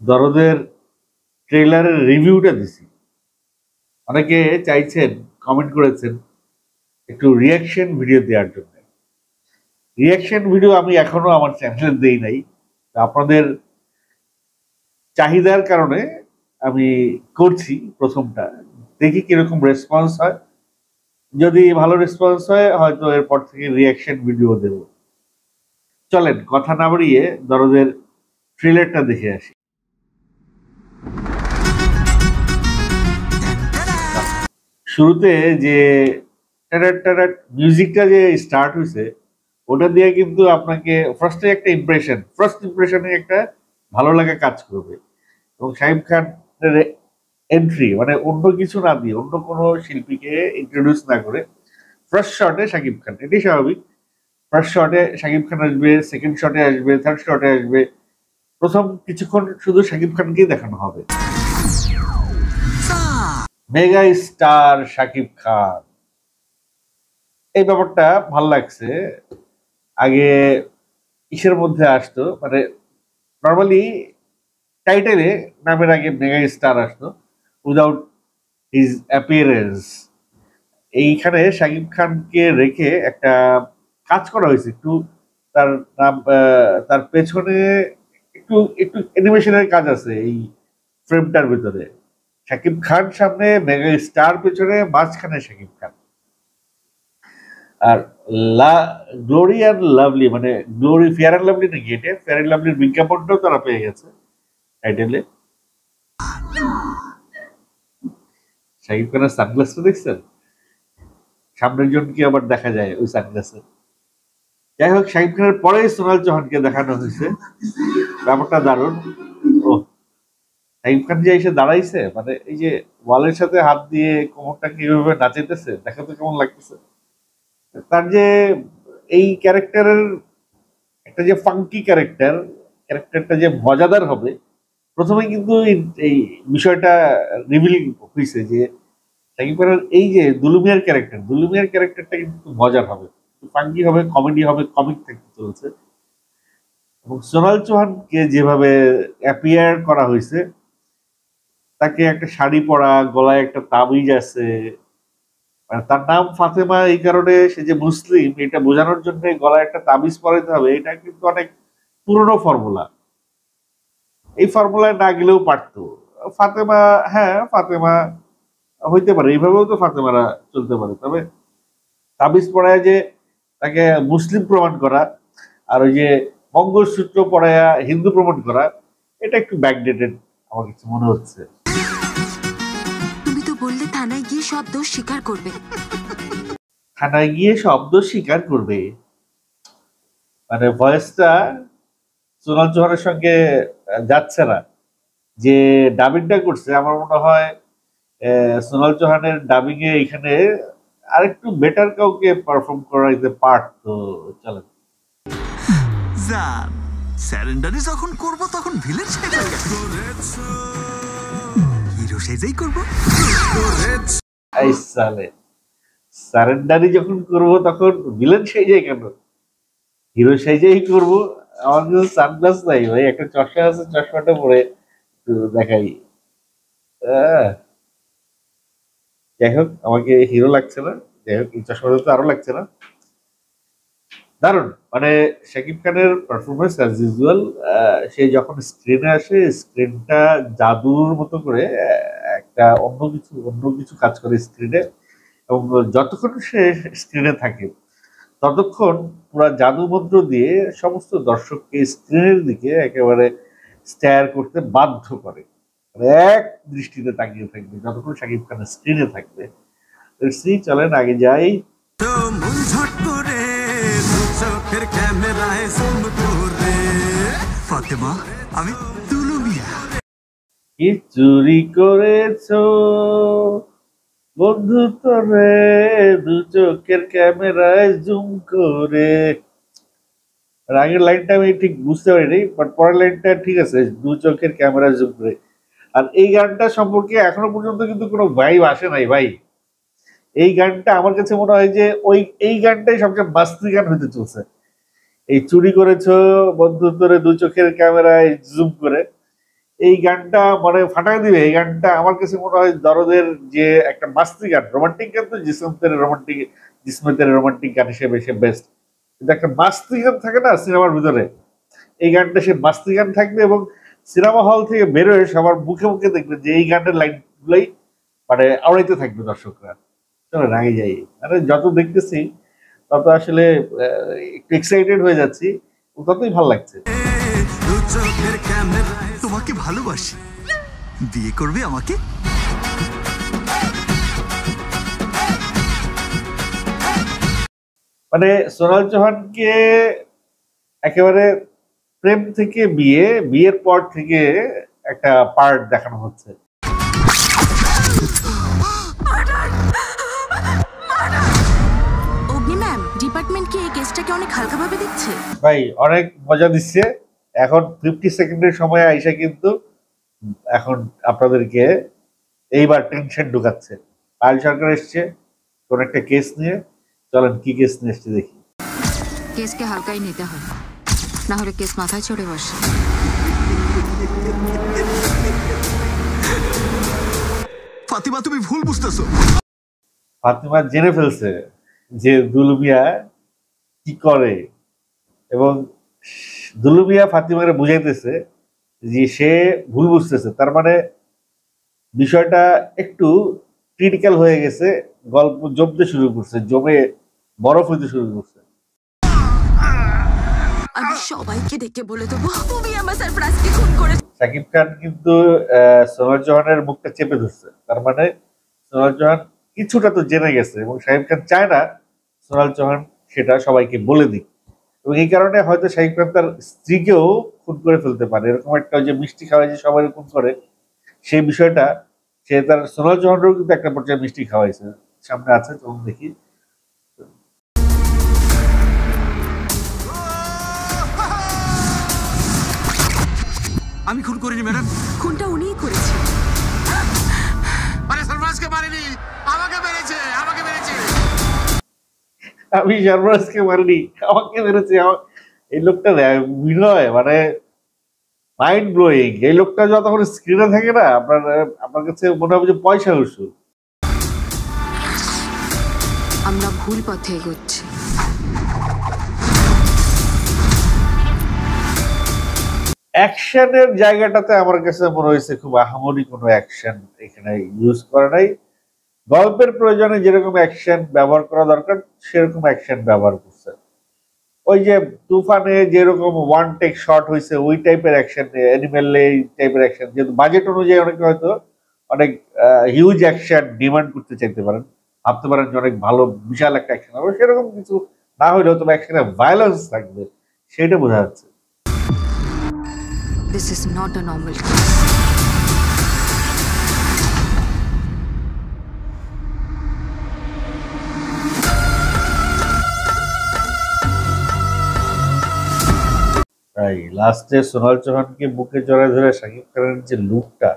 দরদের ট্রেলারের রিভিউটা দিছি। অনেকে চাইছেন, কমেন্ট করেছেন একটু রিয়াকশন ভিডিও দেওয়ার জন্য। রিয়াকশন ভিডিও আমি এখনো আমার চ্যানেলে দেই নাই। আপনাদের চাহিদার কারণে আমি করছি প্রথমটা। দেখি কিরকম রেসপন্স হয়। যদি ভালো রেসপন্স হয় হয়তো এরপর থেকে রিয়াকশন ভিডিও দেব। চলেন কথা না বাড়িয়ে দরদের ট্রেলারটা দেখে আসি। শুরুতে যে মিউজিকটা যে স্টার্ট হয়েছে ওটা দিয়ে কিন্তু আপনাকে ফার্স্ট ইমপ্রেশনে একটা ভালো লাগা কাজ করবে। এবং শাহিব খানের এন্ট্রি মানে অন্য কিছু না দিয়ে, অন্য কোনো শিল্পীকে ইন্ট্রোডিউস না করে ফার্স্ট শটে শাকিব খান, এটাই স্বাভাবিক। ফার্স্ট শটে শাকিব খান আসবে, সেকেন্ড শটে আসবে, থার্ড শটে আসবে। প্রথম কিছুক্ষণ শুধু শাকিব খানকেই দেখানো হবে। মেগা স্টার শাকিব খান, এই ব্যাপারটা ভাল লাগছে। আগে ইসের মধ্যে আসতো, মানে নর্মালি টাইটেলে নামের আগে মেগা স্টার আসতো উইদাউট হিজ অ্যাপিয়ারেন্স। এইখানে শাকিব খানকে রেখে একটা কাজ করা হয়েছে একটু। তার নাম তার পেছনে একটু একটু অ্যানিমেশনের কাজ আছে এই ফ্রেমটার ভিতরে। শাকিব খান সামনে, মেগা স্টার পেছনে, মাঝখানে শাকিব খান। আর গ্লোরি অ্যান্ড লাভলি, মানে গ্লোরি ফেয়ার অ্যান্ড লাভলি নাকি, এটা ফেয়ার অ্যান্ড লাভলির বিজ্ঞাপনটাও তারা পেয়ে গেছে টাইটেলে। শাকিব খানের সানগ্লাসটা দেখছেন? সামনের জনকে আবার দেখা যায় ওই সানগ্লাসে। যাই হোক, শাকিব খানের পরেই সোনাল চৌহানকে দেখানো হয়েছে। ব্যাপারটা দারুণ। ও, শাকিব খান যে এসে দাঁড়াইছে, মানে এই যে ওয়ালের সাথে হাত দিয়ে কোমরটা কিভাবে নাচাইতেছে, দেখা তো কেমন লাগতেছে। তার যে এই ক্যারেক্টারের একটা যে ফাঙ্কি ক্যারেক্টারটা যে মজাদার হবে, প্রথমে কিন্তু এই বিষয়টা রিভিলিং হয়েছে যে শাকিব খানের এই যে দুলুমিয়ার ক্যারেক্টারটা কিন্তু মজার হবে, ফাঙ্কি হবে, কমেডি হবে, কমিক থাকতে চলছে। এবং সোনাল চৌহানকে যেভাবে অ্যাপিয়ার করা হয়েছে, তাকে একটা শাড়ি পরা, গলায় একটা তাবিজ আছে, মানে তার নাম ফাতেমা এই কারণে সে যে মুসলিম এটা বোঝানোর জন্য গলায় একটা তাবিজ পরাইতে হবে, এটা কিন্তু অনেক পুরনো ফর্মুলা। এই ফর্মুলায় না গেলেও পারতো ফাতেমা। হ্যাঁ, ফাতেমা হইতে পারে, এইভাবেও তো ফাতেমারা চলতে পারে। তবে তাবিজ পড়ায় যে তাকে মুসলিম প্রমাণ করা, আর ওই যে মঙ্গলসূত্র পড়ায়া হিন্দু প্রমাণ করা, এটা একটু ব্যাকডেটেড আমার কিছু মনে হচ্ছে। তুমি তো বললে থানায় গিয়ে সব দোষ স্বীকার করবে। থানায় গিয়ে সব দোষ স্বীকার করবে, মানে ভয়েসটা সোনাল চৌহানের সঙ্গে যাচ্ছে না। যে ডাবিংটা করছে আমার মনে হয় সোনাল চৌহানের ডাবিং এ এখানে আরেকটু বেটার কাউকে পারফর্ম করাইতে পারতো। চলেন। স্যারেন্ডারি যখন করব তখন ভিলেন সেজে হিরো সেজেই করব। এই সালে সারেন্ডারি যখন করব তখন ভিলেন সেজেই কেন, হিরো সেজেই করব। আমার কিছু সানগ্লাস নাই ভাই, একটা চশমা আছে, চশমাটা পরে একটু দেখাই। যাই হোক, আমাকে হিরো লাগছে না। যাই হোক, এই চশমাটা তো আরো লাগছে না। দারুণ, মানে শাকিব খানের পারফরমেন্স অ্যাজ ইউজুয়াল। সে যখন স্ক্রিনে আসে, স্ক্রিনটা জাদুর মতো করে একটা অন্য কিছু কাজ করে স্ক্রিনে। এবং যতক্ষণ সে স্ক্রিনে থাকে ততক্ষণ পুরা জাদু মন্ত্র দিয়ে সমস্ত দর্শককে স্ক্রিনের দিকে একেবারে স্টায়ার করতে বাধ্য করে। মানে এক দৃষ্টিতে তাকিয়ে থাকবে যতক্ষণ শাকিব খান স্ক্রিনে থাকবে। চলেন আগে যাই। ফাতেমা, আমি দুলুমিয়া। কি চুরি করেছো বন্ধু তোরে দু চোখের ক্যামেরায় জুম করে। আগের লাইনটা আমি ঠিক বুঝতে পারিনি, বাট পরের লাইনটা ঠিক আছে, দু চোখের ক্যামেরা জুম করে। আর এই গানটা সম্পর্কে এখনো পর্যন্ত কিন্তু কোনো ভাইব আসে নাই ভাই। এই গানটা আমার কাছে মনে হয় যে এই গানটাই সবচেয়ে মাস্তি গান হইতে চলছে। এই চুরি করেছো বন্ধু তোরে দু চোখের ক্যামেরায় জুম করে, এই গানটা মানে ফাটাই দিবে। এই গানটা আমার কাছে মনে হয় দরদের যে একটা মাস্তি গান, রোমান্টিক গান তো জিসমতের রোমান্টিক গান হিসেবে সে বেস্ট, কিন্তু একটা মাস্তি গান থাকে না সিনেমার ভিতরে, এই গানটা সে মাস্তি গান থাকবে এবং সিনেমা হল থেকে বেরোয় সবার মুখে মুখে দেখবে যে এই গানের লাইনগুলোই মানে আওড়াইতে থাকবে দর্শকরা। চলো আগে যাই, মানে যত দেখতেছি তত আসলে একটু এক্সাইটেড হয়ে যাচ্ছি, ততই ভালো লাগছে। তোমাকে ভালোবাসি, বিয়ে করবে আমাকে? মানে সোনাল চৌহানকে একেবারে প্রেম থেকে বিয়ে, বিয়ের পর থেকে একটা পার্ট দেখানো হচ্ছে। অগ্নি ম্যাম, ডিপার্টমেন্ট কি এই কেসটাকে অনেক হালকাভাবে দেখছে? ভাই অনেক মজা দিচ্ছে। এখন 50 সেকেন্ডের সময় আইসা কিন্তু এখন আপনাদেরকে এইবার টেনশন ঢুকাচ্ছে। পায়েল সরকার এসছে কোন একটা কেস নিয়ে, চলেন কি কেস নিয়ে এসছে দেখি। কেসকে হালকাই নিতে হয়, না হলে কেস মাথায় চড়ে বসে। ফাতিমা তুমি ভুল বুঝতেছো। ফাতিমা জেনে ফেলছে যে দুলু মিয়া কি করে, এবং দুলু মিয়া ফাতিমারে বুঝাইতেছে যে সে ভুল বুঝতেছে। তার মানে বিষয়টা একটু ক্রিটিক্যাল হয়ে গেছে, গল্প জমতে শুরু করছে, জমে বরফ হইতে শুরু করছে। আমি সবাইকে ডেকে বলে দেবো তুমি আমার সারপ্রাইজকে খুন করে। শাকিব খান কিন্তু সোনাল চৌহানের মুখটা চেপে ধরছে, তার মানে সোনাল চৌহান কিছুটা তো জেনে গেছে এবং শাকিব খান চায় না সোনাল চৌহান সেটা সবাইকে বলে দিক, এবং এই কারণে হয়তো শাকিব খান তার স্ত্রীকেও খুন করে ফেলতে পারে। এরকম একটা যে মিষ্টি খাওয়ায় যে সবাই খুন করে, সেই বিষয়টা সে তার সোনাল চৌহানেরও কিন্তু একটা পর্যায়ে মিষ্টি খাওয়াইছে। সামনে আছে, তখন দেখি। আমি খুন করিনি ম্যাডাম। খুনটা উনিই করেছে। আরে সরফরাজকে মারিনি, আমাকে মেরেছে, আমাকে মেরেছে। আমি সরফরাজকে মারিনি, আমাকে মেরেছে। এই লোকটা বিনয় মানে মাইন্ড ব্লোয়িং। এই লোকটা যতক্ষণ স্ক্রিনে থাকে না আপনার কাছে মনে হবে যে পয়সা উসুল। আমরা ভুল পথে এগোচ্ছি। অ্যাকশনের জায়গাটাতে আমার কাছে মনে হয়েছে খুব আহামরি কোনো অ্যাকশন এখানে ইউজ করা নাই। গল্পের প্রয়োজনে যেরকম অ্যাকশন ব্যবহার করা দরকার সেরকম অ্যাকশন ব্যবহার করছে। ওই যে তুফানে যেরকম ওয়ান টেক শট হয়েছে ওই টাইপের অ্যাকশন, অ্যানিমেল এই টাইপের অ্যাকশন, যেহেতু বাজেট অনুযায়ী অনেকে হয়তো অনেক হিউজ অ্যাকশন ডিমান্ড করতে চাইতে পারেন, ভাবতে পারেন যে অনেক ভালো বিশাল একটা অ্যাকশন হবে, সেরকম কিছু না হলেও তবে অ্যাকশনে ভায়োলেন্স থাকবে, সেটা বোঝা যাচ্ছে। This is not a normal case. তাই লাস্টে সোনাল চৌহানকে বুকে জড়ায় ধরে শাকিব খানের যে লুকটা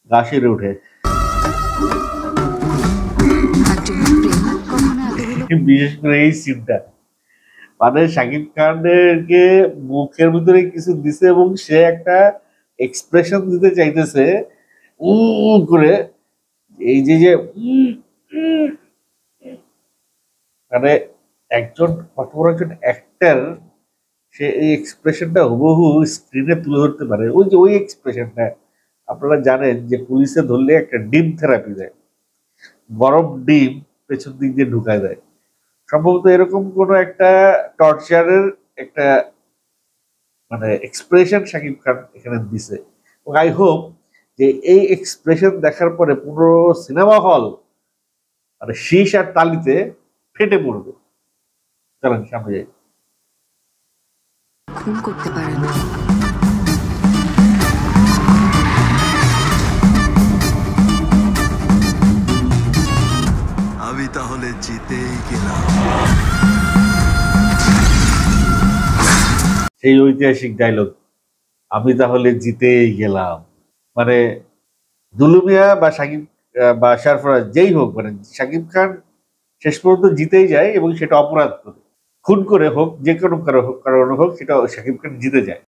গা শিরে উঠে। বিশেষ করে এই সিনটা, মানে শাকিব খানকে মুখের ভিতরে কিছু দিছে এবং সে একটা এক্সপ্রেশন দিতে চাইতেছে করে, এই যে মানে একজন কত বড় একজন অ্যাক্টর, সে এই এক্সপ্রেশনটা হুবহু স্ক্রিনে তুলে ধরতে পারে। ওই যে ওই এক্সপ্রেশনটা আপনারা জানেন যে পুলিশে ধরলে একটা ডিম থেরাপি দেয়, গরম ডিম পেছন দিক দিয়ে ঢুকায় দেয়, সম্ভবত এরকম কোন একটা টর্চারের একটা মানে এক্সপ্রেশন শাকিব খান এখানে দিছে। এবং আই হোপ যে এই এক্সপ্রেশন দেখার পরে পুরো সিনেমা হল মানে শীষ আর তালিতে ফেটে পড়বে। চলেন সামনে যাই। খুন করতে পারে না। আমি তাহলে জিতেই গেলাম। সেই ঐতিহাসিক ডায়লগ, আমি তাহলে জিতেই গেলাম। মানে দুলু মিয়া বা শাকিব বা সরফরাজ যেই হোক, মানে শাকিব খান শেষ পর্যন্ত জিতেই যায় এবং সেটা অপরাধ করে খুন করে হোক, যে কোনো কারণে হোক, সেটা শাকিব খান জিতে যায়।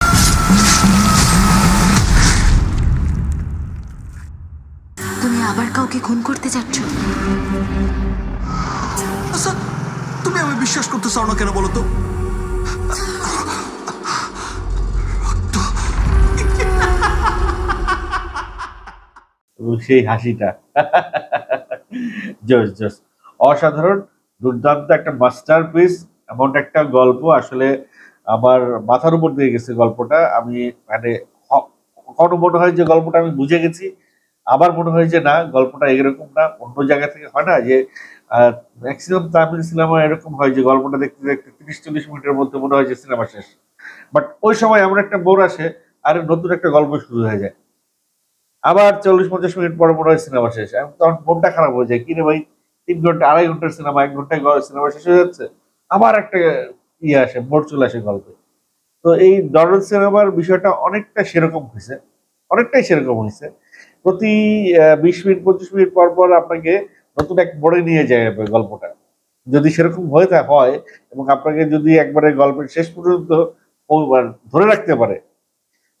আবার কাউকে খুন করতে যাচ্ছ? আচ্ছা, তুমি আমি বিশ্বাস করতে চাও না কেন বলো তো? এবং সেই হাসিটা জোস জোস, অসাধারণ, দুর্দান্ত একটা মাস্টারপিস। এমন একটা গল্প আসলে আমার মাথার উপর দিয়ে গেছে গল্পটা। আমি মানে কখনো মনে হয় যে গল্পটা আমি বুঝে গেছি, আবার মনে হয় যে না, গল্পটা এরকম না, অন্য জায়গা থেকে হয় না যে ম্যাক্সিমাম তামিল সিনেমা এরকম হয় যে গল্পটা দেখতে দেখতে 30-40 মিনিটের মধ্যে মনে হয় যে সিনেমা শেষ। বাট ওই সময় এমন একটা বোর আসে, আর নতুন একটা গল্প শুরু হয়ে যায়, আবার 40-50 মিনিট পরে মনে হয় সিনেমা শেষ। এখন তখন মনটা খারাপ হয়ে যায়, কিরে ভাই 3 ঘন্টা 2.5 ঘন্টার সিনেমা 1 ঘন্টায় সিনেমা শেষ হয়ে যাচ্ছে, আবার একটা ইয়ে আসে, মোড় চলে আসে গল্পে। তো এই দরদ সিনেমার বিষয়টা অনেকটা সেরকম হয়েছে, অনেকটাই সেরকম হয়েছে। প্রতি 20 মিনিট 25 মিনিট পর পর আপনাকে নতুন এক মোড়ে নিয়ে যায় গল্পটা। যদি সেরকম হয় এবং আপনাকে যদি একবারে গল্পের শেষ পর্যন্ত ধরে রাখতে পারে,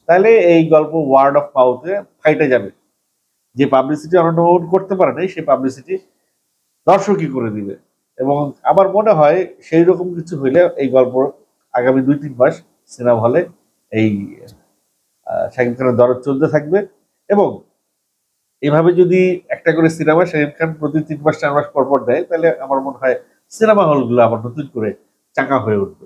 তাহলে এই গল্প ওয়ার্ড অফ মাউথে ফাইটে যাবে। যে পাবলিসিটি অনন্য করতে পারে নাই, সেই পাবলিসিটি দর্শকই করে দিবে। এবং আমার মনে হয় সেই রকম কিছু হইলে এই গল্প আগামী 2-3 মাস সিনেমা হলে এই শাকিব খানের দরদ চলতে থাকবে। এবং এভাবে যদি একটা করে সিনেমা শাকিব খান প্রতি 3 মাস 4 মাস পর পর দেয়, তাহলে আমার মনে হয় সিনেমা হলগুলো আবার নতুন করে চাঙ্গা হয়ে উঠবে।